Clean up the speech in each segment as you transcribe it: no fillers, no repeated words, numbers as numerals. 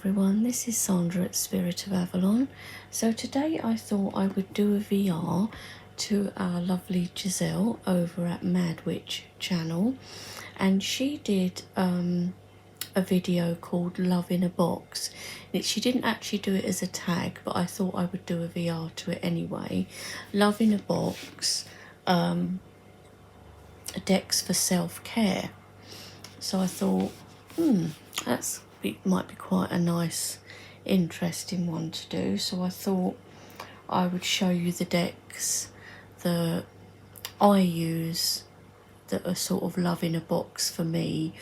everyone, this is Sandra at Spirit of Avalon. So today I thought I would do a VR to our lovely Giselle over at Madwitch channel, and she did a video called Love in a Box. She didn't actually do it as a tag, but I thought I would do a VR to it anyway. Love in a Box, decks for self-care. So I thought, might be quite a nice, interesting one to do. So I thought I would show you the decks that I use that are sort of love in a box for me,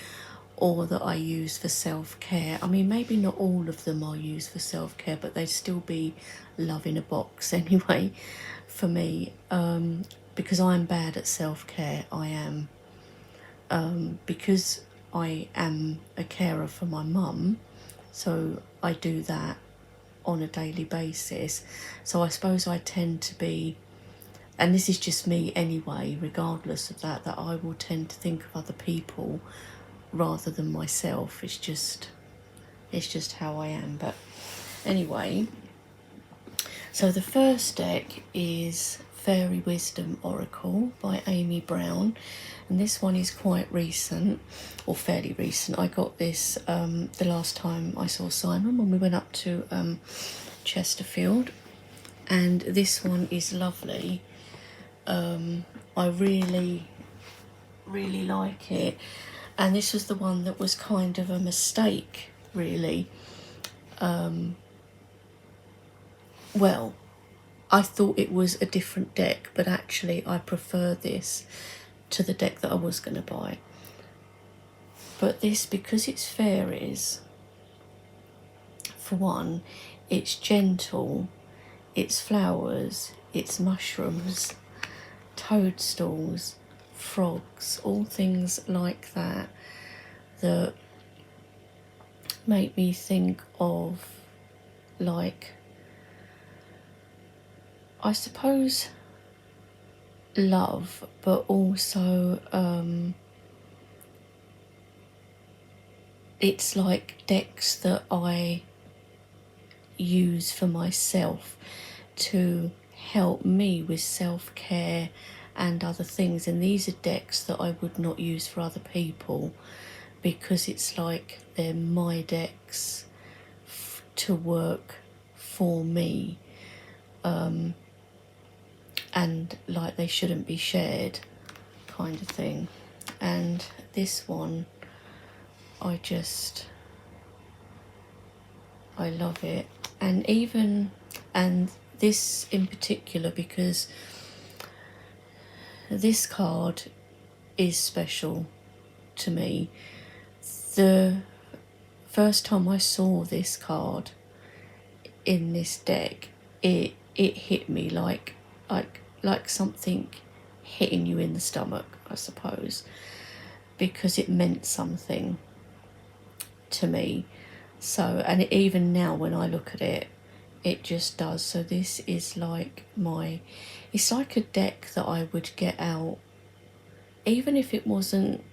or that I use for self-care. I mean, maybe not all of them I'll use for self-care, but they'd still be love in a box anyway for me, because I'm bad at self-care. I am, because I am a carer for my mum, so I do that on a daily basis. So I suppose I tend to be, and this is just me anyway, regardless of that I will tend to think of other people rather than myself. It's just how I am. But anyway, so the first deck is Fairy Wisdom Oracle by Amy Brown, and this one is quite recent, or fairly recent. I got this the last time I saw Simon, when we went up to Chesterfield, and this one is lovely. I really like it, and this was the one that was kind of a mistake, really. Well, I thought it was a different deck, but actually I prefer this to the deck that I was going to buy. But this, because it's fairies, for one, it's gentle, it's flowers, it's mushrooms, toadstools, frogs, all things like that that make me think of, like, I suppose love, but also it's like decks that I use for myself to help me with self-care and other things. And these are decks that I would not use for other people, because it's like they're my decks to work for me, and like they shouldn't be shared, kind of thing. And this one, I love it. And this in particular, because this card is special to me. The first time I saw this card in this deck, it hit me like something hitting you in the stomach, I suppose, because it meant something to me. So, and even now when I look at it, it just does. So this is like it's like a deck that I would get out, even if it wasn't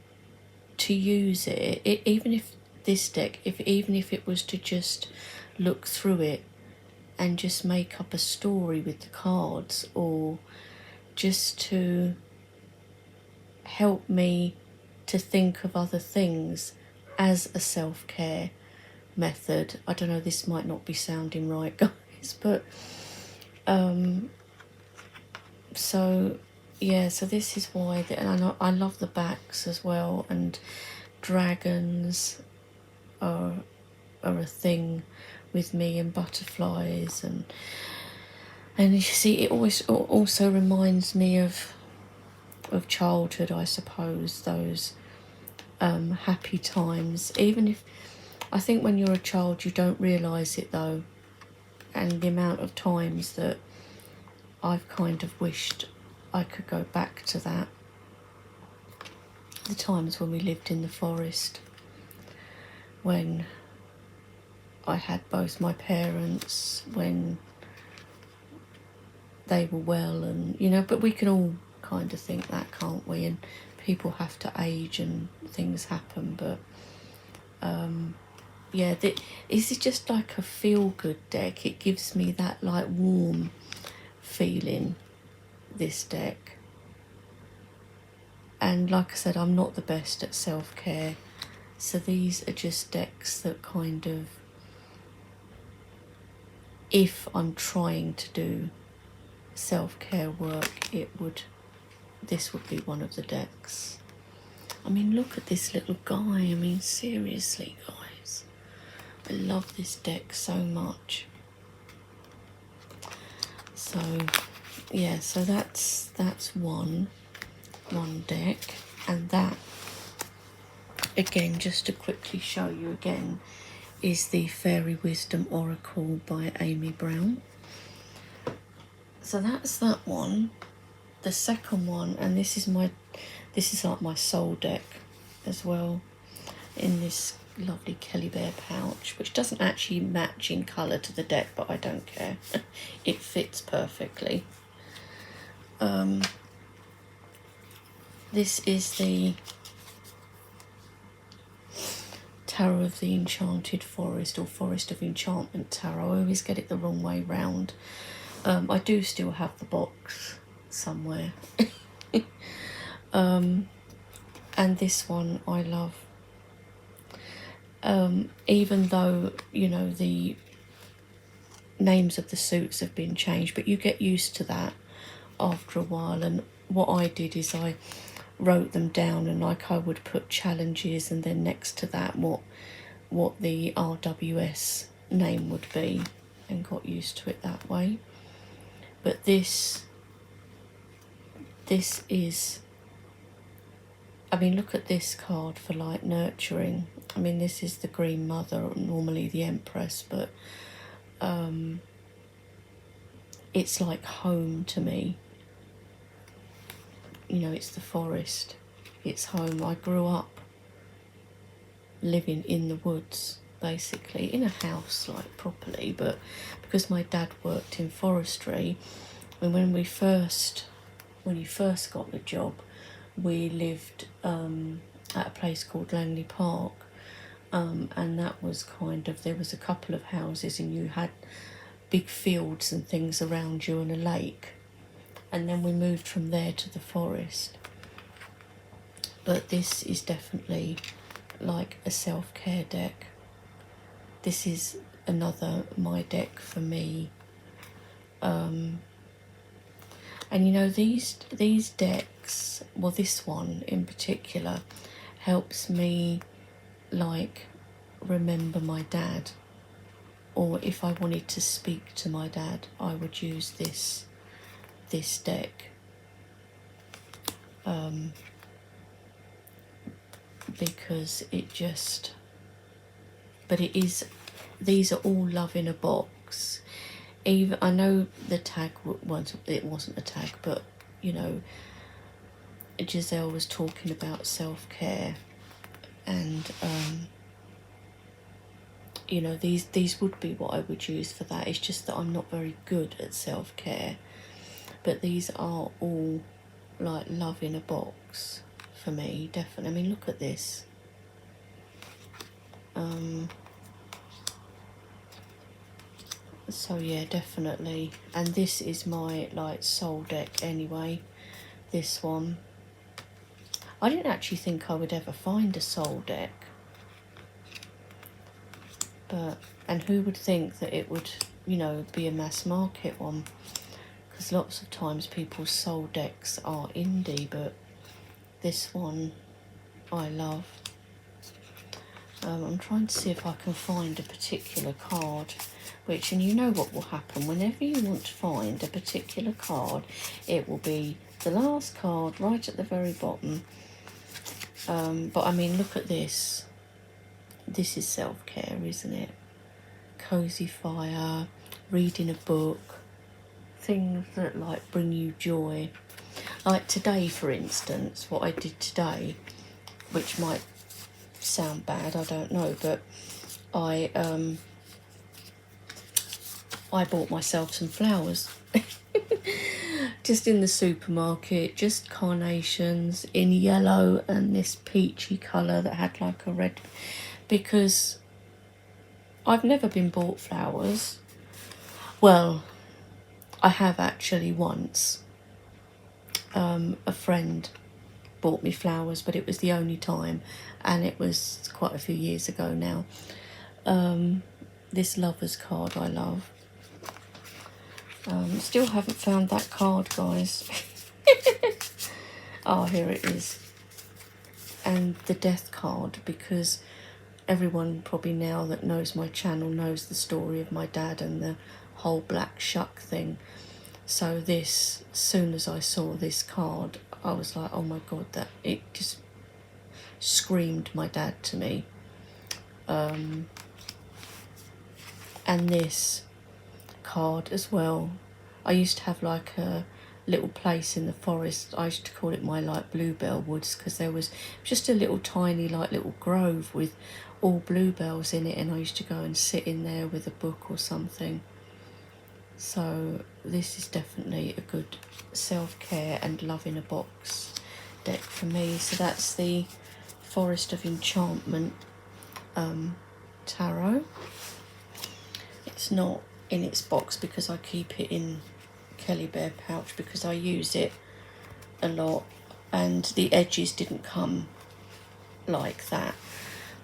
to use it, even if this deck, even if it was to just look through it and just make up a story with the cards, or just to help me to think of other things as a self-care method. I don't know, this might not be sounding right, guys, but so yeah, so this is why, and I love the backs as well, and dragons are a thing with me, and butterflies, and you see, it always also reminds me of childhood, I suppose, those happy times. Even if, I think when you're a child you don't realise it though, and the amount of times that I've kind of wished I could go back to that. The times when we lived in the forest, when I had both my parents, when they were well, and you know, but we can all kind of think that, can't we? And people have to age and things happen, but yeah, this is just like a feel-good deck. It gives me that like warm feeling, this deck. And like I said, I'm not the best at self-care, so these are just decks that kind of, if I'm trying to do self-care work, this would be one of the decks. I mean, look at this little guy. I mean, seriously, guys, I love this deck so much. So yeah, so that's one deck. And that, again, just to quickly show you again, is the Fairy Wisdom Oracle by Amy Brown. So that's that one. The second one, and this is like my soul deck as well, in this lovely Kelly Bear pouch, which doesn't actually match in colour to the deck, but I don't care. It fits perfectly. This is the Tarot of the Enchanted Forest, or Forest of Enchantment Tarot. I always get it the wrong way round. I do still have the box somewhere. And this one I love. Even though, you know, the names of the suits have been changed, but you get used to that after a while. And what I did is I wrote them down, and like I would put challenges, and then next to that what the RWS name would be, and got used to it that way. But this is, I mean, look at this card for like nurturing. I mean, this is the Green Mother, normally the Empress, but it's like home to me. You know, it's the forest, it's home. I grew up living in the woods, basically, in a house, like properly, but because my dad worked in forestry, and when he first got the job, we lived at a place called Langley Park, and that was kind of, there was a couple of houses, and you had big fields and things around you, and a lake. And then we moved from there to the forest. But this is definitely like a self-care deck. This is another my deck for me. And you know, these decks, well, this one in particular helps me like remember my dad, or if I wanted to speak to my dad, I would use this deck, because it just, but it is, these are all love in a box. Even, I know the tag it wasn't a tag, but you know, Giselle was talking about self-care, and you know, these would be what I would use for that. It's just that I'm not very good at self-care. But these are all like love in a box for me, definitely. I mean, look at this. So yeah, definitely. And this is my like soul deck anyway, this one. I didn't actually think I would ever find a soul deck. But, and who would think that it would, you know, be a mass market one? Because lots of times people's soul decks are indie, but this one I love. I'm trying to see if I can find a particular card, which, and you know what will happen, whenever you want to find a particular card, it will be the last card right at the very bottom. But I mean, look at this. This is self-care, isn't it? Cozy fire, reading a book, things that like bring you joy. Like today, for instance, what I did today, which might sound bad, I don't know, but I bought myself some flowers. Just in the supermarket, just carnations in yellow and this peachy colour that had like a red, because I've never been bought flowers. Well, I have actually once. A friend bought me flowers, but it was the only time, and it was quite a few years ago now. This lover's card I love. Still haven't found that card, guys. Oh, here it is. And the death card, because everyone probably now that knows my channel knows the story of my dad and the whole black shuck thing. So this, as soon as I saw this card, I was like, oh my god, that it just screamed my dad to me. And this card as well. I used to have like a little place in the forest. I used to call it my like bluebell woods, because there was just a little tiny like little grove with all bluebells in it, and I used to go and sit in there with a book or something. So this is definitely a good self-care and love in a box deck for me. So that's the Forest of Enchantment tarot. It's not in its box because I keep it in Kelly Bear pouch because I use it a lot, and the edges didn't come like that.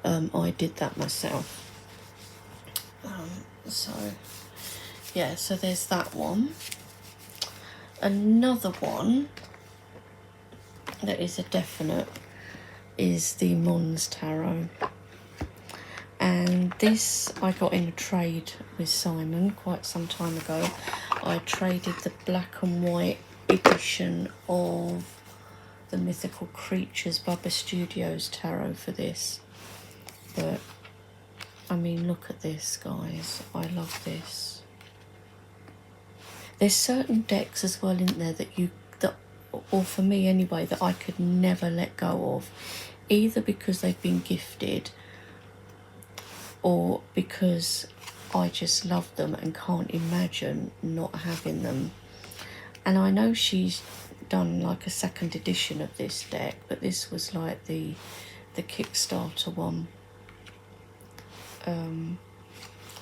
I did that myself. So yeah, so there's that one. Another one that is a definite is the Mons Tarot. And this I got in a trade with Simon quite some time ago. I traded the black and white edition of the Mythical Creatures Bubba Studios tarot for this. But I mean, look at this, guys. I love this. There's certain decks as well in there that or for me anyway, that I could never let go of, either because they've been gifted or because I just love them and can't imagine not having them. And I know she's done like a second edition of this deck, but this was like the Kickstarter one.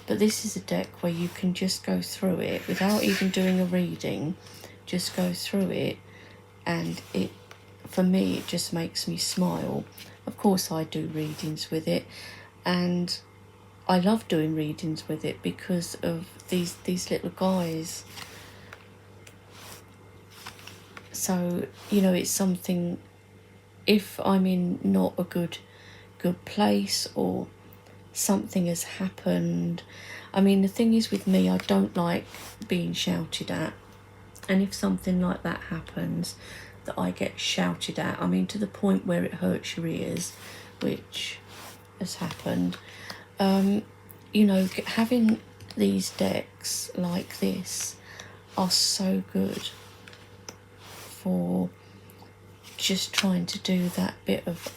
But this is a deck where you can just go through it without even doing a reading, just go through it, and it, for me, it just makes me smile. Of course I do readings with it, and I love doing readings with it because of these little guys. So, you know, it's something, if I'm in not a good place or something has happened. I mean, the thing is with me, I don't like being shouted at. And if something like that happens, that I get shouted at, I mean, to the point where it hurts your ears, which has happened. You know, having these decks like this are so good for just trying to do that bit of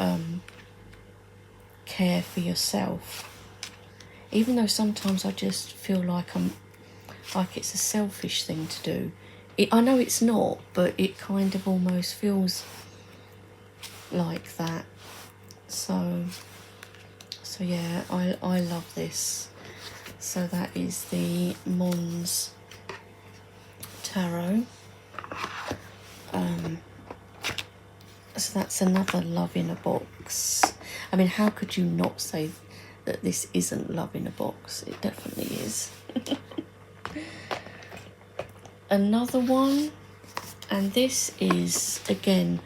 care for yourself. Even though sometimes I just feel like it's a selfish thing to do. I know it's not, but it kind of almost feels like that. So yeah, I love this. So that is the Mons Tarot. So that's another love in a box. I mean, how could you not say that this isn't love in a box? It definitely is. Another one, and this is, again,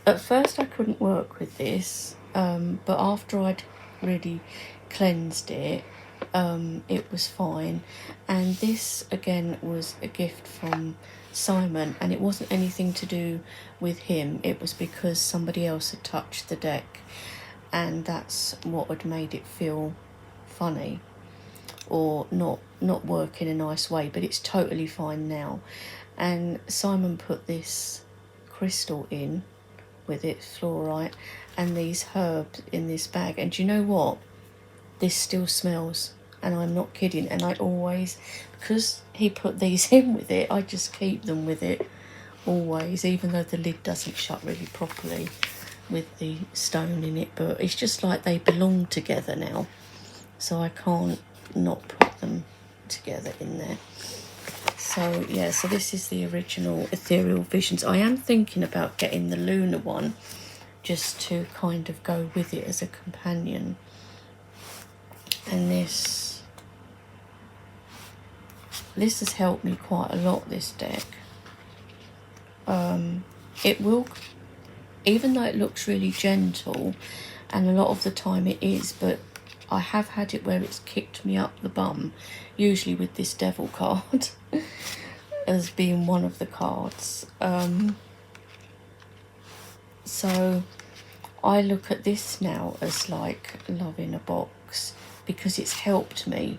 at first I couldn't work with this, but after I'd really cleansed it, it was fine. And this, again, was a gift from Simon, and it wasn't anything to do with him. It was because somebody else had touched the deck, and that's what had made it feel funny or not work in a nice way. But it's totally fine now. And Simon put this crystal in with it, fluorite, and these herbs in this bag. And do you know what? This still smells, and I'm not kidding. And I always, because he put these in with it, I just keep them with it always, even though the lid doesn't shut really properly with the stone in it. But it's just like they belong together now, so I can't not put them together in there. So yeah, so this is the original Ethereal Visions. I am thinking about getting the lunar one just to kind of go with it as a companion. And this has helped me quite a lot, this deck. It will, even though it looks really gentle, and a lot of the time it is, but I have had it where it's kicked me up the bum, usually with this Devil card as being one of the cards. So I look at this now as like love in a box, because it's helped me.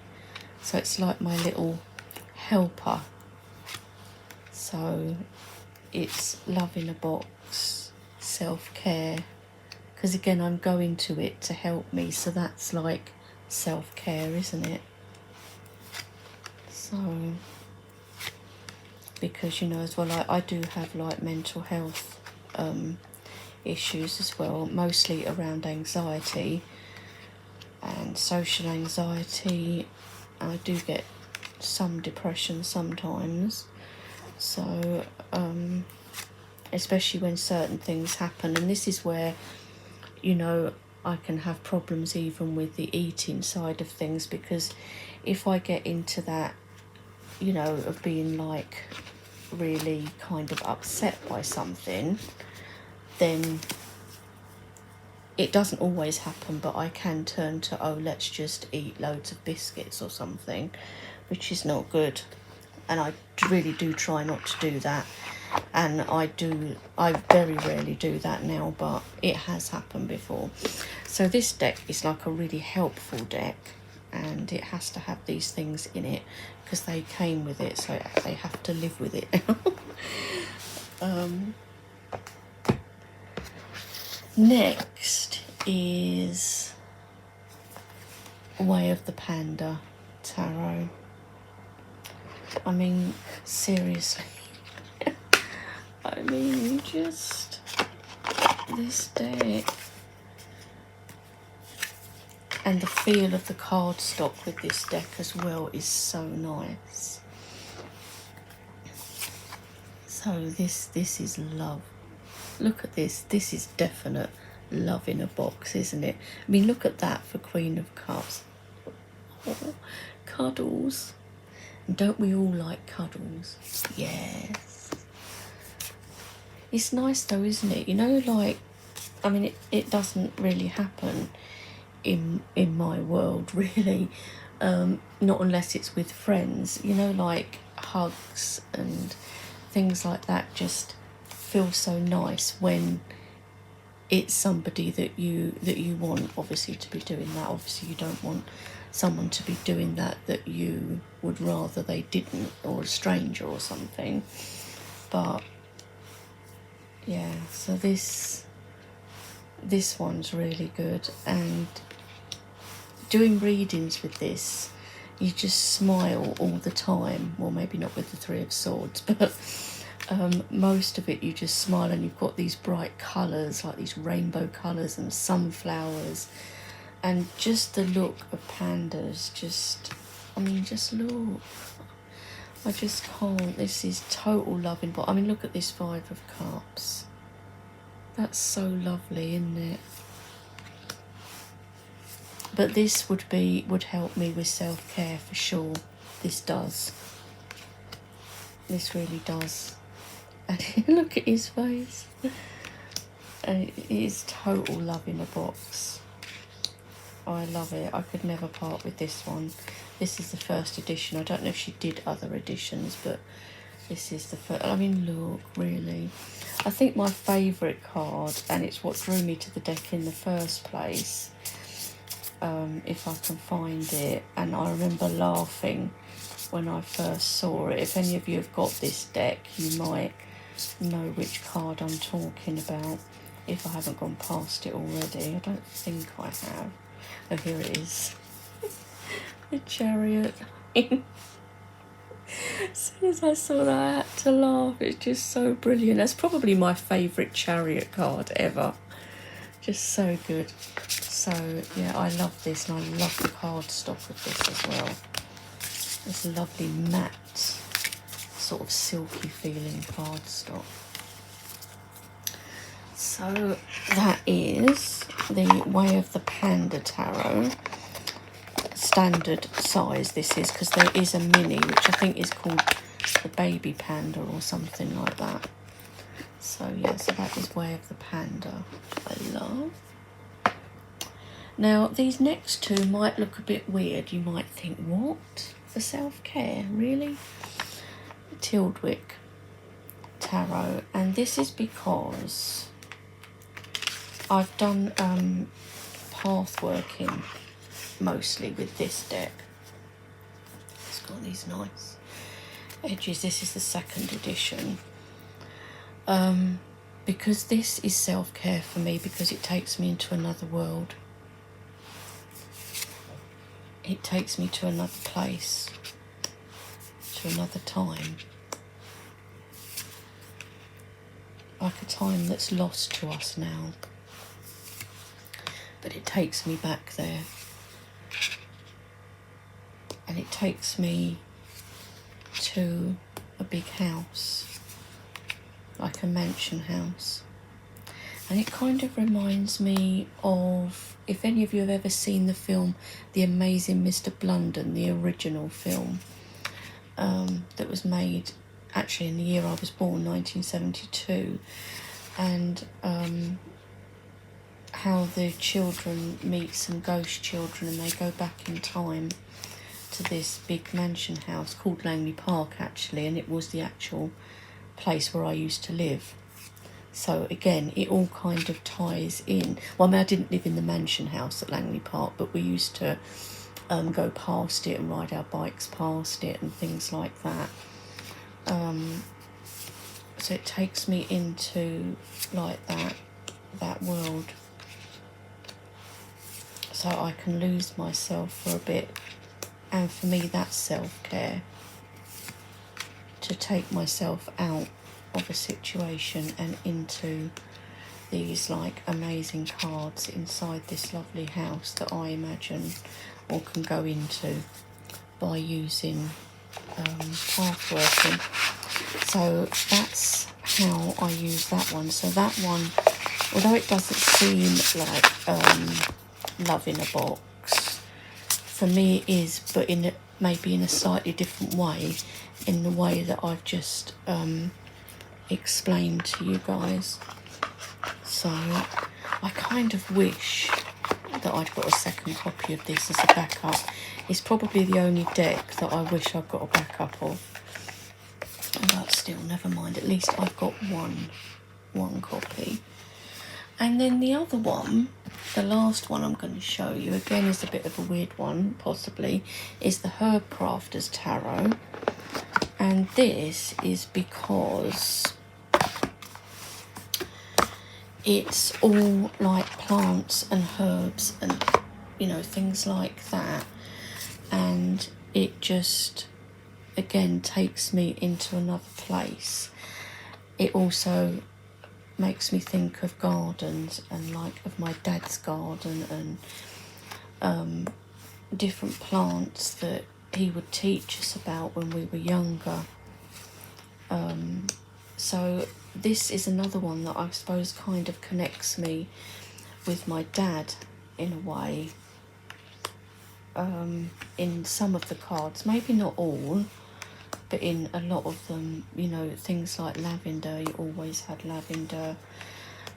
So it's like my little helper. So it's love in a box, self-care, because again I'm going to it to help me, so that's like self-care, isn't it? So because, you know, as well, I do have like mental health issues as well, mostly around anxiety and social anxiety. I do get some depression sometimes, so especially when certain things happen, and this is where, you know, I can have problems even with the eating side of things, because if I get into that, you know, of being like really kind of upset by something, then it doesn't always happen, but I can turn to, oh, let's just eat loads of biscuits or something, which is not good. And I really do try not to do that. And I very rarely do that now, but it has happened before. So this deck is like a really helpful deck, and it has to have these things in it because they came with it, so they have to live with it now. Next is Way of the Panda Tarot. I mean, seriously. I mean, just this deck. And the feel of the cardstock with this deck as well is so nice. So this is love. Look at this. This is definite love in a box, isn't it? I mean, look at that for Queen of Cups. Oh, cuddles. And don't we all like cuddles? Yes. It's nice though, isn't it? You know, like, I mean, it doesn't really happen in my world, really. Not unless it's with friends. You know, like hugs and things like that just feel so nice when it's somebody that you want, obviously, to be doing that. Obviously you don't want someone to be doing that you would rather they didn't, or a stranger or something. But yeah, so this one's really good. And doing readings with this, you just smile all the time. Well, maybe not with the Three of Swords, but most of it you just smile, and you've got these bright colours, like these rainbow colours and sunflowers, and just the look of pandas, just, I mean, just look. I just can't. This is total loving. But I mean, look at this Five of Cups. That's so lovely, isn't it? But this would help me with self-care for sure. This does. This really does. And look at his face. And it is total love in a box. I love it. I could never part with this one. This is the first edition. I don't know if she did other editions, but this is the first. I mean, look, really. I think my favourite card, and it's what drew me to the deck in the first place, if I can find it, and I remember laughing when I first saw it. If any of you have got this deck, you might know which card I'm talking about, if I haven't gone past it already. I don't think I have. Oh, here it is. The Chariot. As soon as I saw that, I had to laugh. It's just so brilliant. That's probably my favourite Chariot card ever. Just so good. So yeah, I love this, and I love the cardstock of this as well. This lovely matte, sort of silky feeling cardstock. So that is the Way of the Panda Tarot. Standard size this is, because there is a mini which I think is called the Baby Panda or something like that. So yeah, so that is Way of the Panda, which I love. Now these next two might look a bit weird. You might think, what? For self-care, really? Tildwick Tarot. And this is because I've done path working mostly with this deck. It's got these nice edges. This is the second edition. Because this is self-care for me, because it takes me into another world. It takes me to another place, to another time. Like a time that's lost to us now. But it takes me back there. And it takes me to a big house, like a mansion house. And it kind of reminds me of, if any of you have ever seen the film The Amazing Mr. Blunden, the original film, that was made actually in the year I was born, 1972, and how the children meet some ghost children and they go back in time to this big mansion house called Langley Park actually, and it was the actual place where I used to live. So again, it all kind of ties in. Well, I mean, I didn't live in the mansion house at Langley Park, but we used to go past it and ride our bikes past it and things like that. So it takes me into like that world, so I can lose myself for a bit. And for me, that's self-care, to take myself out of a situation and into these like amazing cards inside this lovely house that I imagine or can go into by using path working. So that's how I use that one. So that one, although it doesn't seem like love in a box, for me it is, but maybe in a slightly different way, in the way that I've just explained to you guys. So I kind of wish that I'd got a second copy of this as a backup. It's probably the only deck that I wish I'd got a backup of. But still, never mind. At least I've got one copy. And then the other one, the last one I'm going to show you, again is a bit of a weird one, possibly, is the Herb Crafters Tarot. And this is because it's all like plants and herbs and, you know, things like that. And it just, again, takes me into another place. It also makes me think of gardens and like of my dad's garden and different plants that he would teach us about when we were younger. So this is another one that I suppose kind of connects me with my dad in a way. In some of the cards, maybe not all, but in a lot of them, you know, things like lavender, you always had lavender.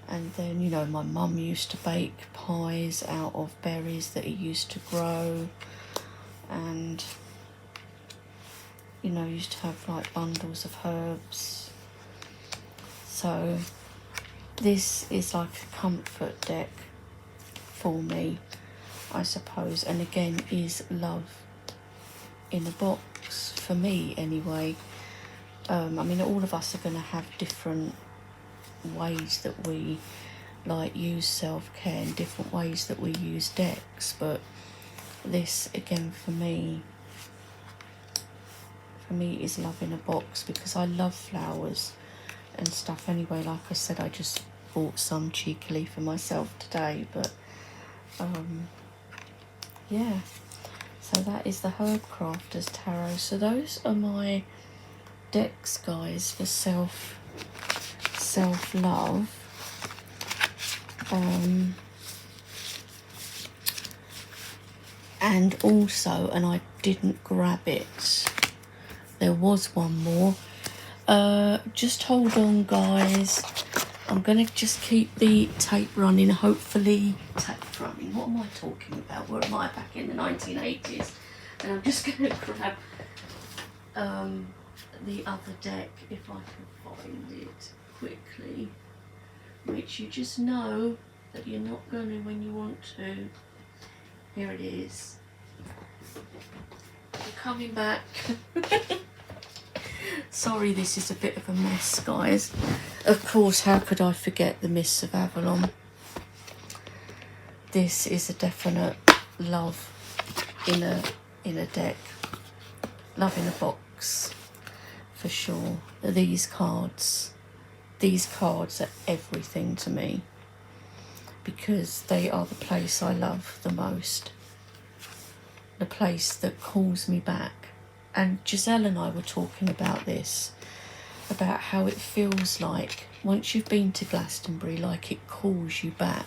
And then, you know, my mum used to bake pies out of berries that he used to grow. And, you know, used to have like bundles of herbs. So this is like a comfort deck for me, I suppose. And again, is love in a box, for me anyway. I mean, all of us are going to have different ways that we like use self-care and different ways that we use decks, but this again for me is love in a box, because I love flowers and stuff anyway. Like I said, I just bought some cheekily for myself today, but yeah, so that is the Herbcrafters Tarot. So those are my decks, guys, for self-love. And also, and I didn't grab it, there was one more. Just hold on, guys. I'm gonna just keep the tape running, hopefully. Tape running, what am I talking about? Where am I, back in the 1980s? And I'm just gonna grab the other deck, if I can find it quickly, which you just know that you're not gonna when you want to. Here it is. I'm coming back. Sorry, this is a bit of a mess, guys. Of course, how could I forget the Mists of Avalon? This is a definite love in a deck. Love in a box, for sure. These cards are everything to me, because they are the place I love the most. The place that calls me back. And Giselle and I were talking about this, about how it feels like once you've been to Glastonbury, like it calls you back,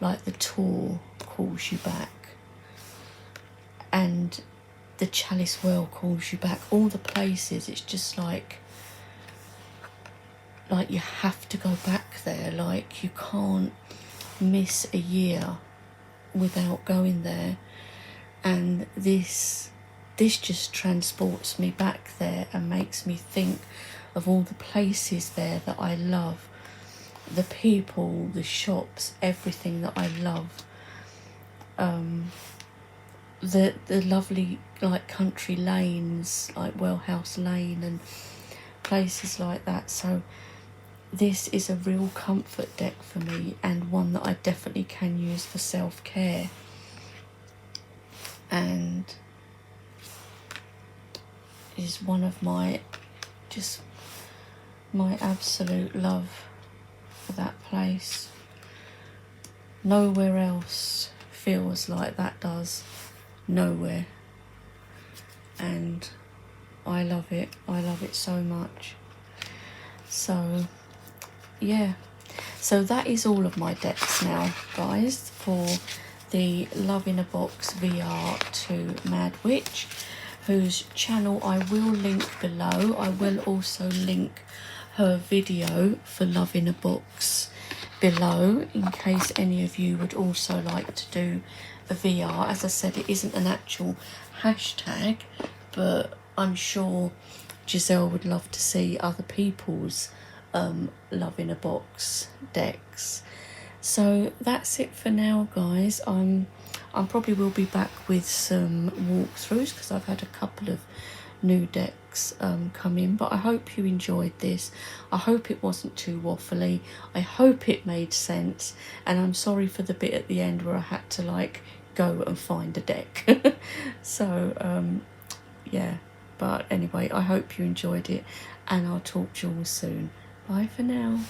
like the tour calls you back, and the Chalice Well calls you back. All the places, it's just like you have to go back there. Like you can't miss a year without going there. And this just transports me back there and makes me think of all the places there that I love, the people, the shops, everything that I love. The lovely like country lanes, like Wellhouse Lane and places like that. So this is a real comfort deck for me, and one that I definitely can use for self-care. And is one of my absolute love for that place. Nowhere else feels like that does. Nowhere. And I love it so much. So yeah, so that is all of my decks now, guys, for the Love in a Box VR to Mad Witch, whose channel I will link below. I will also link her video for Love in a Box below, in case any of you would also like to do a VR. As I said, it isn't an actual hashtag, but I'm sure Giselle would love to see other people's Love in a Box decks. So that's it for now, guys. I probably will be back with some walkthroughs, because I've had a couple of new decks come in, but I hope you enjoyed this. I hope it wasn't too waffly. I hope it made sense, and I'm sorry for the bit at the end where I had to like go and find a deck. So yeah, but anyway, I hope you enjoyed it, and I'll talk to you all soon. Bye for now.